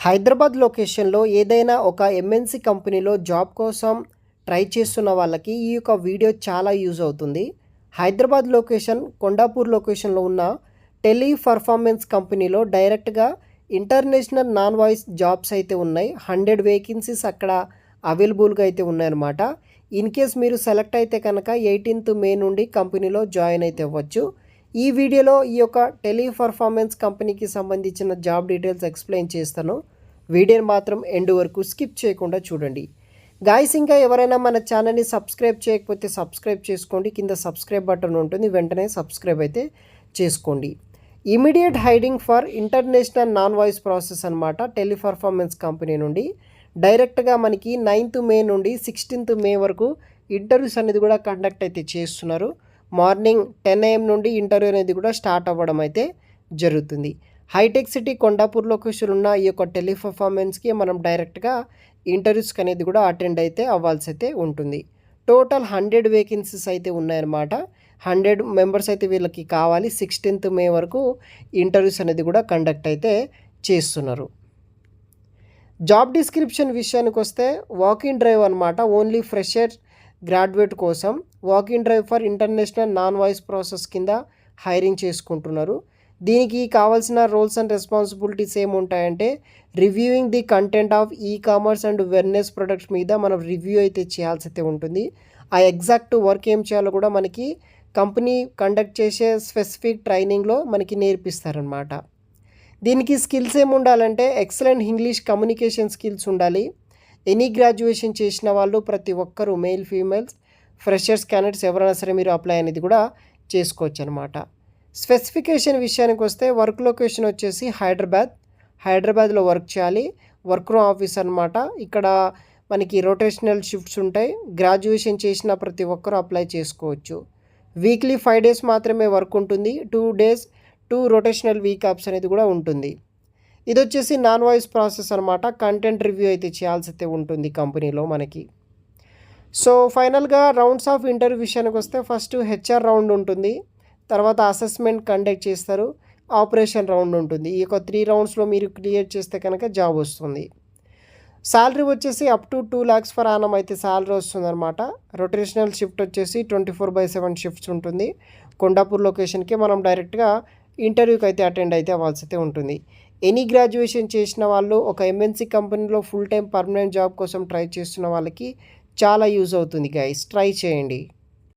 హైదరాబాద్ లొకేషన్‌లో ఏదైనా ఒక ఎంఎన్‌సి కంపెనీలో జాబ్ కోసం ట్రై చేస్తున్న వాళ్ళకి ఈ యొక్క వీడియో చాలా యూజ్ అవుతుంది. హైదరాబాద్ లొకేషన్, కొండాపూర్ లొకేషన్‌లో ఉన్న టెలి పర్ఫార్మెన్స్ కంపెనీలో డైరెక్ట్‌గా ఇంటర్నేషనల్ నాన్ వాయిస్ జాబ్స్ అయితే ఉన్నాయి. 100 వేకెన్సీస్ అక్కడ అవైలబుల్‌గా అయితే ఉన్నాయన్నమాట. ఇన్ కేస్ మీరు సెలెక్ట్ అయితే కనుక 18th మే నుండి కంపెనీలో జాయిన్ అయితే అవ్వచ్చు. ఈ వీడియోలో ఈ యొక్క టెలి పర్ఫార్మెన్స్ కంపెనీకి సంబంధించిన జాబ్ డీటెయిల్స్ ఎక్స్ప్లెయిన్ చేస్తాను. వీడియోని మాత్రం ఎండ్ వరకు స్కిప్ చేయకుండా చూడండి. గాయ్స్, ఇంకా ఎవరైనా మన ఛానల్ని సబ్స్క్రైబ్ చేయకపోతే సబ్స్క్రైబ్ చేసుకోండి. కింద సబ్స్క్రైబ్ బటన్ ఉంటుంది, వెంటనే సబ్స్క్రైబ్ అయితే చేసుకోండి. Immediate hiring for international non voice process అనమాట. టెలి పర్ఫార్మెన్స్ కంపెనీ నుండి డైరెక్ట్గా మనకి 9th మే నుండి 16th మే వరకు ఇంటర్వ్యూస్ అనేది కూడా కండక్ట్ అయితే చేస్తున్నారు. మార్నింగ్ 10 AM నుండి ఇంటర్వ్యూ అనేది కూడా స్టార్ట్ అవ్వడం అయితే జరుగుతుంది. హైటెక్ సిటీ కొండాపూర్ లొకేషన్ ఉన్న ఈ యొక్క టెలి పర్ఫార్మెన్స్కి మనం డైరెక్ట్గా ఇంటర్వ్యూస్కి అనేది కూడా అటెండ్ అయితే అవ్వాల్సి అయితే ఉంటుంది. టోటల్ 100 వేకెన్సీస్ అయితే ఉన్నాయన్నమాట. 100 మెంబర్స్ అయితే వీళ్ళకి కావాలి. 16th మే వరకు ఇంటర్వ్యూస్ అనేది కూడా కండక్ట్ అయితే చేస్తున్నారు. జాబ్ డిస్క్రిప్షన్ విషయానికి వస్తే వాక్-ఇన్ డ్రైవ్ అనమాట. ఓన్లీ ఫ్రెషర్ గ్రాడ్యుయేట్ కోసం walk in drive for international non voice process కింద హైరింగ్ చేసుకుంటున్నారు. దీనికి కావాల్సిన రోల్స్ అండ్ రెస్పాన్సిబిలిటీస్ ఏముంటాయంటే reviewing the content of commerce and wellness products మీద మనం రివ్యూ అయితే చేయాల్సి అయితే ఉంటుంది. ఆ ఎగ్జాక్ట్ వర్క్ ఏం చేయాలో కూడా మనకి కంపెనీ కండక్ట్ చేసే స్పెసిఫిక్ ట్రైనింగ్లో మనకి నేర్పిస్తారనమాట. దీనికి స్కిల్స్ ఏమి ఉండాలంటే ఎక్సలెంట్ ఇంగ్లీష్ కమ్యూనికేషన్ స్కిల్స్ ఉండాలి. ఎనీ గ్రాడ్యుయేషన్ చేసిన వాళ్ళు ప్రతి ఒక్కరూ మేల్, ఫీమేల్స్, ఫ్రెషర్స్, క్యాండిడేట్స్ ఎవరైనా సరే మీరు అప్లై అనేది కూడా చేసుకోవచ్చు అనమాట. స్పెసిఫికేషన్ విషయానికి వస్తే వర్క్ లొకేషన్ వచ్చేసి హైదరాబాద్లో వర్క్ చేయాలి. వర్క్ ఫ్రమ్ ఆఫీస్ అనమాట. ఇక్కడ మనకి రొటేషనల్ షిఫ్ట్స్ ఉంటాయి. గ్రాడ్యుయేషన్ చేసిన ప్రతి ఒక్కరూ అప్లై చేసుకోవచ్చు. వీక్లీ 5 days మాత్రమే వర్క్ ఉంటుంది. 2 days 2 రొటేషనల్ వీక్ ఆఫ్స్ అనేది కూడా ఉంటుంది. ఇది వచ్చేసి నాన్ వాయిస్ ప్రాసెస్ అనమాట. కంటెంట్ రివ్యూ అయితే చేయాల్సి అయితే ఉంటుంది కంపెనీలో మనకి. సో ఫైనల్గా రౌండ్స్ ఆఫ్ ఇంటర్వ్యూ విషయానికి వస్తే ఫస్ట్ HR రౌండ్ ఉంటుంది. తర్వాత అసెస్మెంట్ కండక్ట్ చేస్తారు. ఆపరేషన్ రౌండ్ ఉంటుంది. ఈ యొక్క 3 రౌండ్స్లో మీరు క్లియర్ చేస్తే కనుక జాబ్ వస్తుంది. శాలరీ వచ్చేసి up to 2 lakhs per annum అయితే శాలరీ వస్తుంది అనమాట. రొటేషనల్ షిఫ్ట్ వచ్చేసి 24/7 షిఫ్ట్స్ ఉంటుంది. కొండాపూర్ లొకేషన్కి మనం డైరెక్ట్గా ఇంటర్వ్యూకి అయితే అటెండ్ అయితే అవ్వాల్సి అయితే ఉంటుంది. ఎనీ గ్రాడ్యుయేషన్ చేసిన వాళ్ళు ఒక ఎంఎన్సి కంపెనీలో ఫుల్ టైం పర్మనెంట్ జాబ్ కోసం ట్రై చేస్తున్న వాళ్ళకి చాలా యూజ్ అవుతుంది గైస్. ట్రై చేయండి.